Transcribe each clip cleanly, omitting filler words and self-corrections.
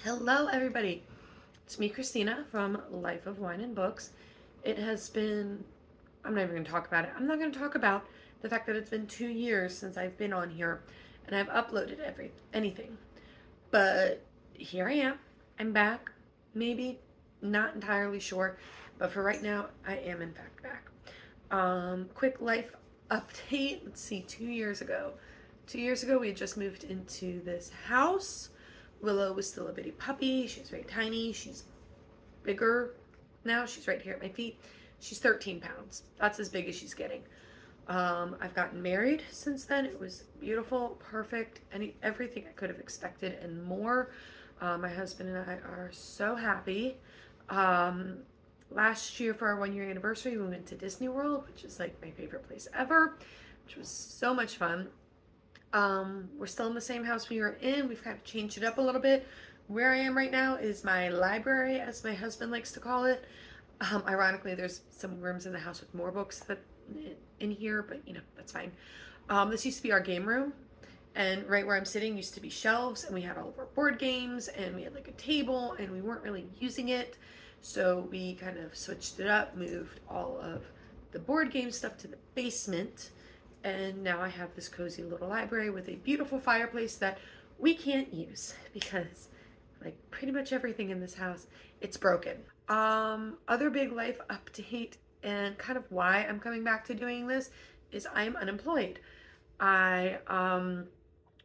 Hello, everybody. It's me, Christina, from Life of Wine and Books. It has been, I'm not even going to talk about it. I'm not going to talk about the fact that it's been 2 years since I've been on here and I've uploaded anything. But here I am. I'm back. Maybe, not entirely sure. But for right now, I am in fact back. Quick life update. Let's see, 2 years ago. 2 years ago, we had just moved into this house. Willow was still a bitty puppy. She's very tiny. She's bigger now. She's right here at my feet. She's 13 pounds. That's as big as she's getting. I've gotten married since then. It was beautiful, perfect, everything I could have expected and more. My husband and I are so happy. Last year for our 1 year anniversary, we went to Disney World, which is like my favorite place ever, which was so much fun. We're still in the same house we were in. We've kind of changed it up a little bit. Where I am right now is my library, as my husband likes to call it. Ironically, there's some rooms in the house with more books in here, but that's fine. This used to be our game room, and right where I'm sitting used to be shelves, and we had all of our board games, and we had like a table, and we weren't really using it. So we kind of switched it up, moved all of the board game stuff to the basement. And now I have this cozy little library with a beautiful fireplace that we can't use because like pretty much everything in this house, it's broken. Other big life update and kind of why I'm coming back to doing this is I'm unemployed. I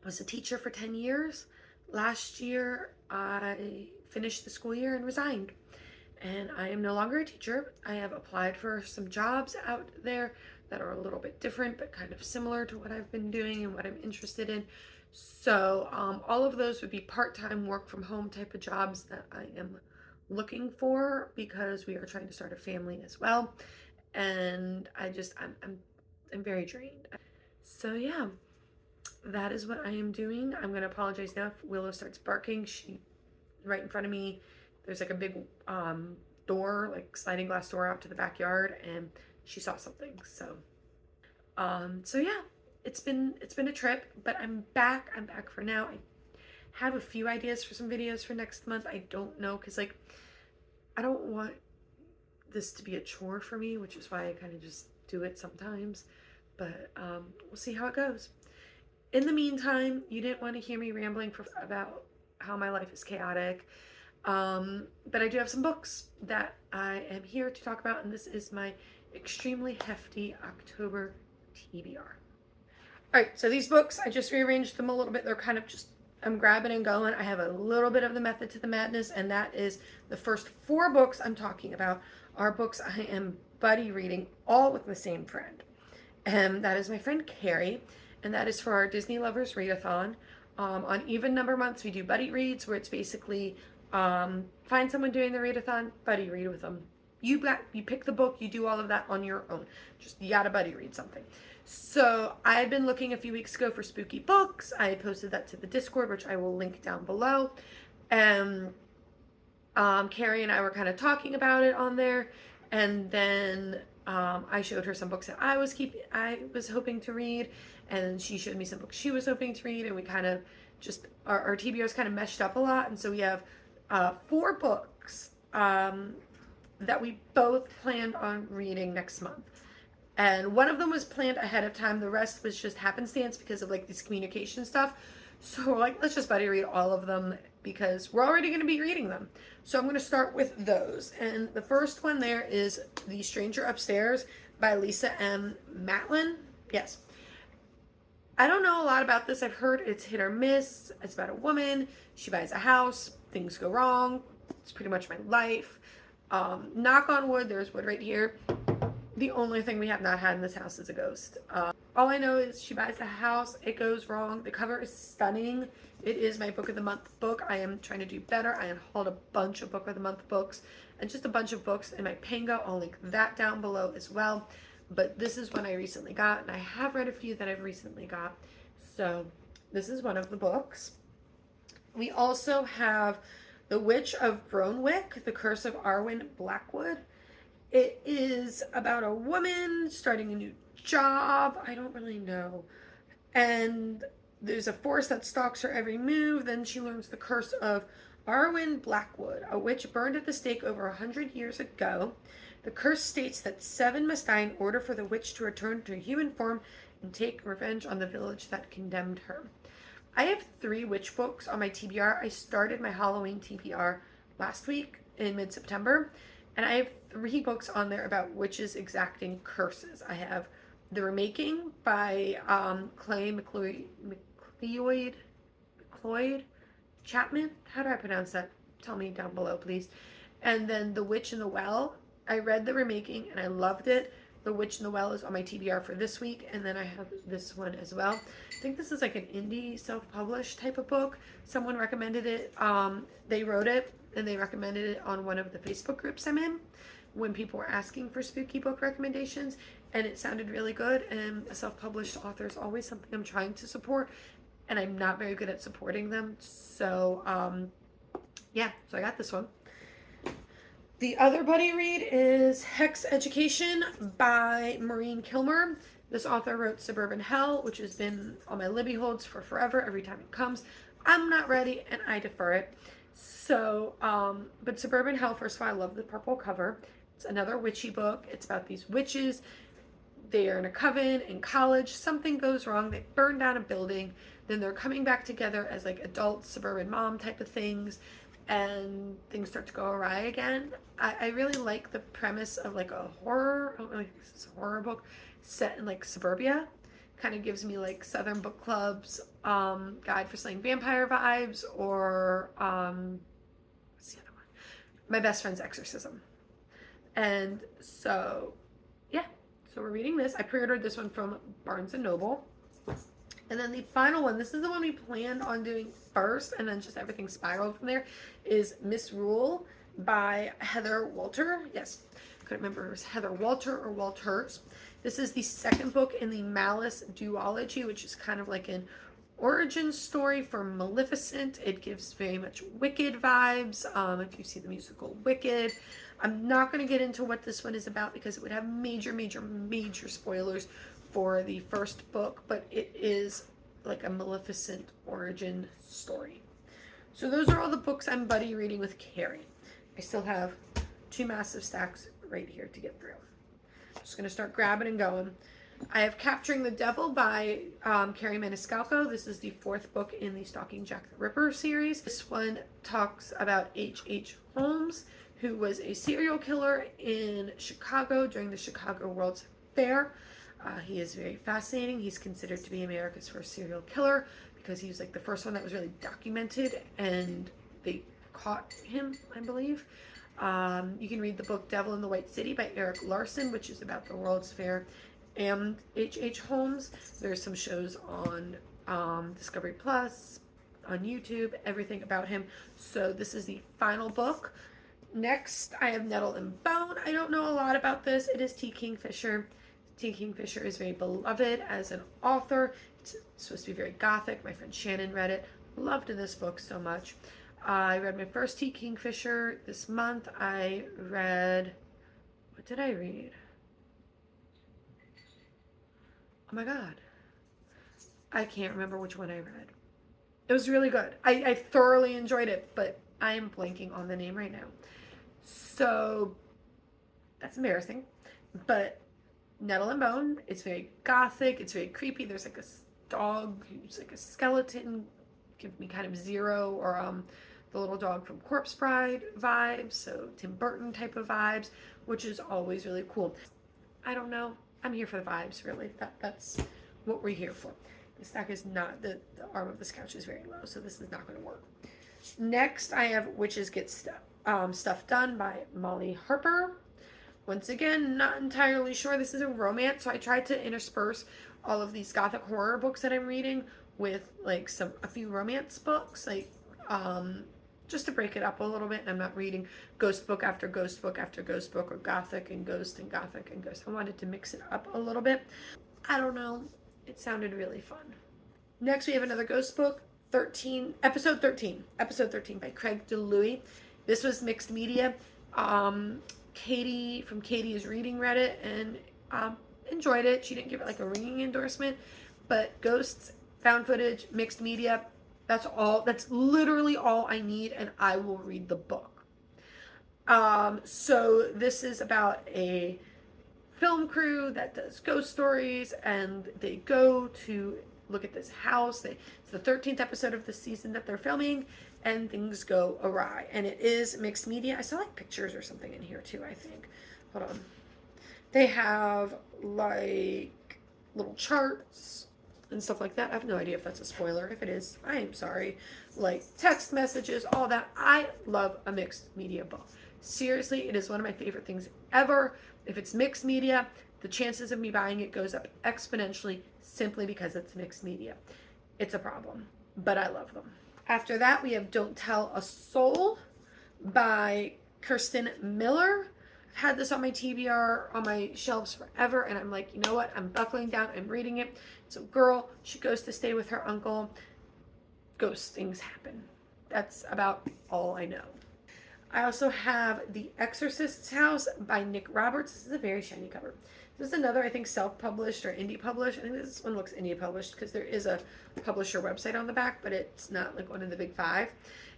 was a teacher for 10 years. Last year, I finished the school year and resigned. And I am no longer a teacher. I have applied for some jobs out there that are a little bit different, but kind of similar to what I've been doing and what I'm interested in. So all of those would be part-time work from home type of jobs that I am looking for because we are trying to start a family as well. And I'm very drained. So yeah, that is what I am doing. I'm gonna apologize now if Willow starts barking. She right in front of me, there's like a big door, like sliding glass door out to the backyard, and she saw something. So yeah, it's been a trip, but I'm back for now. I have a few ideas for some videos for next month. I don't know, because like I don't want this to be a chore for me, which is why I kind of just do it sometimes, but we'll see how it goes. In the meantime, you didn't want to hear me rambling about how my life is chaotic, but I do have some books that I am here to talk about, and this is my extremely hefty October TBR. All right, so these books, I just rearranged them a little bit. They're kind of just, I'm grabbing and going. I have a little bit of the method to the madness, and that is the first 4 books I'm talking about are books I am buddy reading, all with the same friend. And that is my friend Carrie, and that is for our Disney Lovers Readathon. On even number months, we do buddy reads, where it's basically find someone doing the readathon, buddy read with them. You pick the book, you do all of that on your own. Just you gotta buddy read something. So I had been looking a few weeks ago for spooky books. I posted that to the Discord, which I will link down below. And Carrie and I were kind of talking about it on there, and then I showed her some books that I was hoping to read, and she showed me some books she was hoping to read, and we kind of just our TBRs kind of meshed up a lot, and so we have 4 books that we both planned on reading next month. And one of them was planned ahead of time. The rest was just happenstance because of like this communication stuff. So we're like, let's just buddy read all of them because we're already going to be reading them. So I'm going to start with those. And the first one there is The Stranger Upstairs by Lisa M. Matlin. Yes. I don't know a lot about this. I've heard it's hit or miss. It's about a woman. She buys a house. Things go wrong. It's pretty much my life. Knock on wood, there's wood right here. The only thing we have not had in this house is a ghost. All I know is she buys the house, it goes wrong. The cover is stunning. It is my book of the month book. I am trying to do better. I hauled a bunch of book of the month books and just a bunch of books in my Pango. I'll link that down below as well. But this is one I recently got, and I have read a few that I've recently got. So this is one of the books. We also have The Witch of Brownwick, The Curse of Arwen Blackwood. It is about a woman starting a new job. I don't really know. And there's a force that stalks her every move. Then she learns the curse of Arwen Blackwood, a witch burned at the stake over 100 years ago. The curse states that 7 must die in order for the witch to return to human form and take revenge on the village that condemned her. I have 3 witch books on my TBR. I started my Halloween TBR last week in mid-September, and I have 3 books on there about witches exacting curses. I have The Remaking by Clay McLeod Chapman. How do I pronounce that? Tell me down below, please. And then The Witch in the Well. I read The Remaking and I loved it. The Witch in the Well is on my TBR for this week, and then I have this one as well. I think this is like an indie self-published type of book. Someone recommended it. They wrote it and they recommended it on one of the Facebook groups I'm in when people were asking for spooky book recommendations, and it sounded really good. And a self-published author is always something I'm trying to support, and I'm not very good at supporting them. So yeah, so I got this one. The other buddy read is Hex Education by Maureen Kilmer. This author wrote Suburban Hell, which has been on my Libby holds for forever. Every time it comes, I'm not ready and I defer it. So, but Suburban Hell, first of all, I love the purple cover. It's another witchy book. It's about these witches. They are in a coven in college. Something goes wrong. They burn down a building. Then they're coming back together as like adult suburban mom type of things, and things start to go awry again. I really like the premise of like a horror, like this horror book set in like suburbia. Kind of gives me like Southern Book Club's Guide for Slaying Vampire vibes, or what's the other one? My Best Friend's Exorcism. And so, yeah. So we're reading this. I pre-ordered this one from Barnes & Noble. And then the final one, this is the one we planned on doing first, and then just everything spiraled from there, is Misrule by Heather Walter. Yes, couldn't remember if it was Heather Walter or Walters. This is the second book in the Malice duology, which is kind of like an origin story for Maleficent. It gives very much Wicked vibes, if you see the musical Wicked. I'm not going to get into what this one is about because it would have major spoilers for the first book, but it is like a Maleficent origin story. So those are all the books I'm buddy reading with Carrie. I still have 2 massive stacks right here to get through. Just gonna start grabbing and going. I have Capturing the Devil by Carrie Maniscalco. This is the 4th book in the Stalking Jack the Ripper series. This one talks about H.H. Holmes, who was a serial killer in Chicago during the Chicago World's Fair. He is very fascinating. He's considered to be America's first serial killer because he was like the first one that was really documented, and they caught him, I believe. You can read the book Devil in the White City by Erik Larson, which is about the World's Fair and H.H. Holmes. There's some shows on Discovery Plus, on YouTube, everything about him. So this is the final book. Next, I have Nettle and Bone. I don't know a lot about this. It is T. Kingfisher. T. Kingfisher is very beloved as an author. It's supposed to be very gothic. My friend Shannon read it. Loved this book so much. I read my first T. Kingfisher this month. I read... What did I read? Oh my god. I can't remember which one I read. It was really good. I thoroughly enjoyed it, but I am blanking on the name right now. So, that's embarrassing. But Nettle and Bone, it's very gothic, it's very creepy. There's like a dog who's like a skeleton, give me kind of Zero, or the little dog from Corpse Bride vibes, so Tim Burton type of vibes, which is always really cool. I don't know, I'm here for the vibes, really. That's what we're here for. The stack is not, the arm of this couch is very low, so this is not going to work. Next, I have Witches Get Stuff Done by Molly Harper. Once again, not entirely sure. This is a romance, so I tried to intersperse all of these gothic horror books that I'm reading with like a few romance books, like just to break it up a little bit. And I'm not reading ghost book after ghost book after ghost book, or gothic and ghost and gothic and ghost. I wanted to mix it up a little bit. I don't know. It sounded really fun. Next, we have another ghost book, episode 13 by Craig DeLuey. This was mixed media. Katie from Katie is Reading read it and enjoyed it. She didn't give it like a ringing endorsement, but ghosts, found footage, mixed media, That's all. That's literally all I need, and I will read the book. So this is about a film crew that does ghost stories, and they go to look at this house. It's the 13th episode of the season that they're filming, and things go awry. And it is mixed media. I saw like pictures or something in here too, I think. Hold on. They have like little charts and stuff like that. I have no idea if that's a spoiler. If it is, I am sorry. Like text messages, all that. I love a mixed media book. Seriously, it is one of my favorite things ever. If it's mixed media, the chances of me buying it goes up exponentially simply because it's mixed media. It's a problem, but I love them. After that, we have Don't Tell a Soul by Kirsten Miller. I've had this on my TBR, on my shelves forever, and I'm like, you know what? I'm buckling down, I'm reading it. It's a girl, she goes to stay with her uncle. Ghost things happen. That's about all I know. I also have The Exorcist's House by Nick Roberts. This is a very shiny cover. This is another, I think, self-published or indie published. I think this one looks indie published because there is a publisher website on the back, but it's not like one of the big five.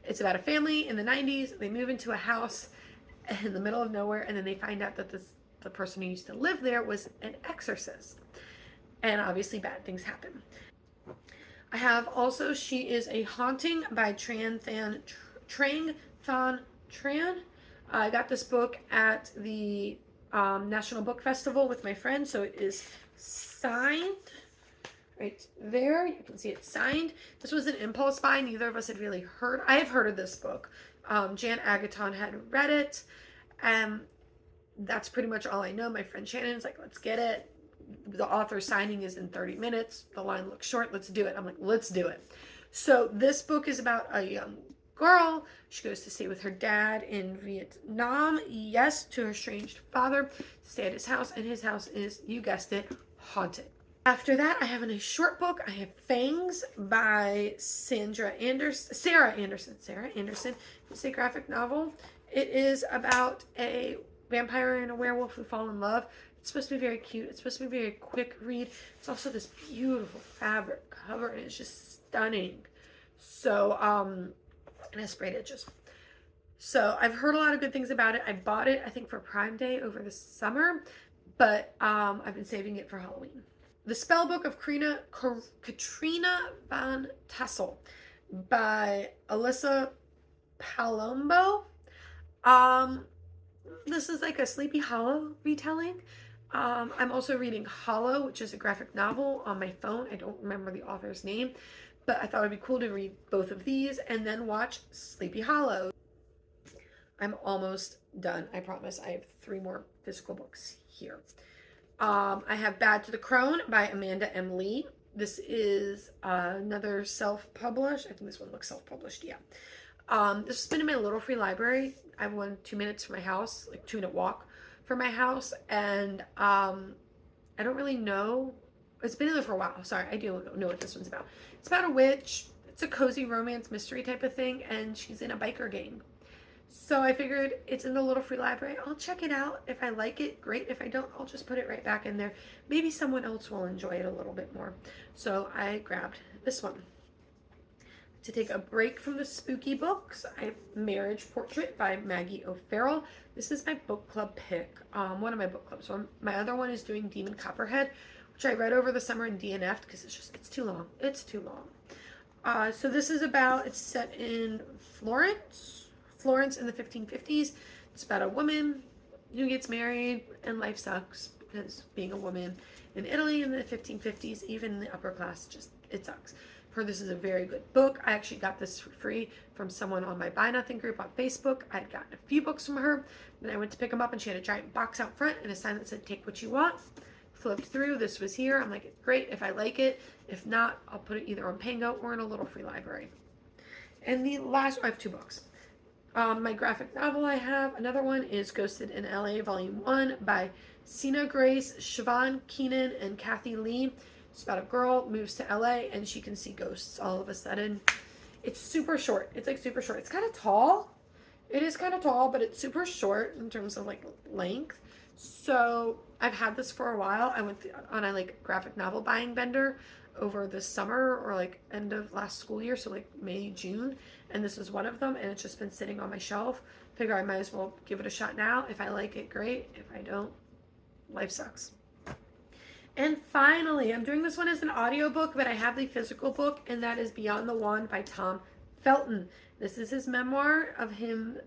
It's about a family in the 90s. They move into a house in the middle of nowhere, and then they find out that the person who used to live there was an exorcist. And obviously bad things happen. I have also She Is a Haunting by Trang Tran Tran. I got this book at the National Book Festival with my friend, so it is signed right there. You can see it's signed. This was an impulse buy. Neither of us had really heard. I have heard of this book. Jan Agaton had read it, and that's pretty much all I know. My friend Shannon's like, let's get it. The author's signing is in 30 minutes. The line looks short. Let's do it. I'm like, let's do it. So this book is about a young girl. She goes to stay with her dad in Vietnam. Yes, to her estranged father. Stay at his house, and his house is, you guessed it, haunted. After that, I have a nice short book. I have Fangs by Sarah Anderson. It's a graphic novel. It is about a vampire and a werewolf who fall in love. It's supposed to be very cute. It's supposed to be a very quick read. It's also this beautiful fabric cover, and it's just stunning. So, and I sprayed it just. So I've heard a lot of good things about it. I bought it, I think, for Prime Day over the summer, but I've been saving it for Halloween. The Spell Book of Katrina Van Tassel by Alyssa Palombo. This is like a Sleepy Hollow retelling. I'm also reading Hollow, which is a graphic novel on my phone. I don't remember the author's name, but I thought it'd be cool to read both of these and then watch Sleepy Hollow. I'm almost done, I promise. I have 3 more physical books here. I have Bad to the Crone by Amanda M. Lee. This is another self-published. I think this one looks self-published, yeah. This has been in my little free library. I have one 2 minutes from my house, like 2-minute walk from my house, and I don't really know. It's been in there for a while. Sorry, I do know what this one's about. It's about a witch. It's a cozy romance mystery type of thing, and she's in a biker gang. So I figured it's in the little free library. I'll check it out. If I like it, great. If I don't, I'll just put it right back in there. Maybe someone else will enjoy it a little bit more. So I grabbed this one. To take a break from the spooky books, I have Marriage Portrait by Maggie O'Farrell. This is my book club pick. One of my book clubs. So my other one is doing Demon Copperhead, which I read over the summer and DNF'd because it's too long. It's too long. So this is about, it's set in Florence in the 1550s. It's about a woman who gets married and life sucks because being a woman in Italy in the 1550s, even in the upper class, just, it sucks. I've heard this is a very good book. I actually got this for free from someone on my Buy Nothing group on Facebook. I had gotten a few books from her. Then I went to pick them up and she had a giant box out front and a sign that said, take what you want. Flipped through, this was here. I'm like, great, if I like it. If not, I'll put it either on Pango or in a little free library. And the last, I have 2 books. My graphic novel I have, another one is Ghosted in LA Volume 1 by Sina Grace, Siobhan Keenan, and Kathy Lee. It's about a girl moves to LA and she can see ghosts all of a sudden. It's super short. It's like super short. It's kind of tall. It is kind of tall, but it's super short in terms of like length. So I've had this for a while. I went on a like graphic novel buying bender over the summer or like end of last school year, so like May, June, and this is one of them, and it's just been sitting on my shelf. Figure I might as well give it a shot now. If I like it, great. If I don't, life sucks. And finally, I'm doing this one as an audiobook, but I have the physical book, and that is Beyond the Wand by Tom Felton. This is his memoir of him,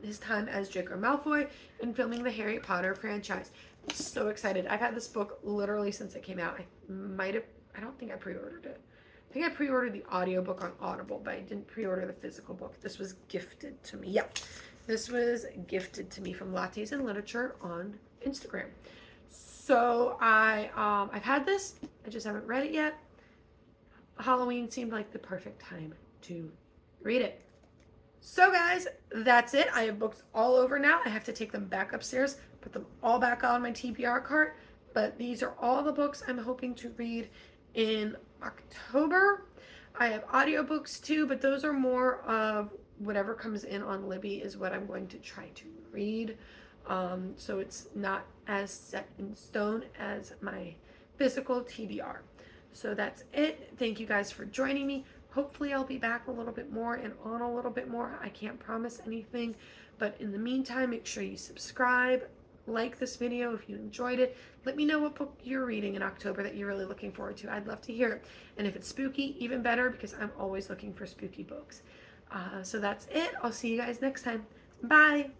his time as Draco Malfoy and filming the Harry Potter franchise. I'm so excited. I've had this book literally since it came out. I don't think I pre-ordered it. I think I pre-ordered the audiobook on Audible, but I didn't pre-order the physical book. This was gifted to me. Yep. This was gifted to me from Lattes and Literature on Instagram. So I've had this. I just haven't read it yet. Halloween seemed like the perfect time to read it. So guys, that's it. I have books all over now. I have to take them back upstairs, put them all back on my TBR cart. But these are all the books I'm hoping to read in October. I have audiobooks too, but those are more of whatever comes in on Libby is what I'm going to try to read. So it's not as set in stone as my physical TBR. So that's it. Thank you guys for joining me. Hopefully I'll be back a little bit more and on a little bit more. I can't promise anything, but in the meantime, make sure you subscribe, like this video if you enjoyed it. Let me know what book you're reading in October that you're really looking forward to. I'd love to hear it. And if it's spooky, even better, because I'm always looking for spooky books. So that's it. I'll see you guys next time. Bye.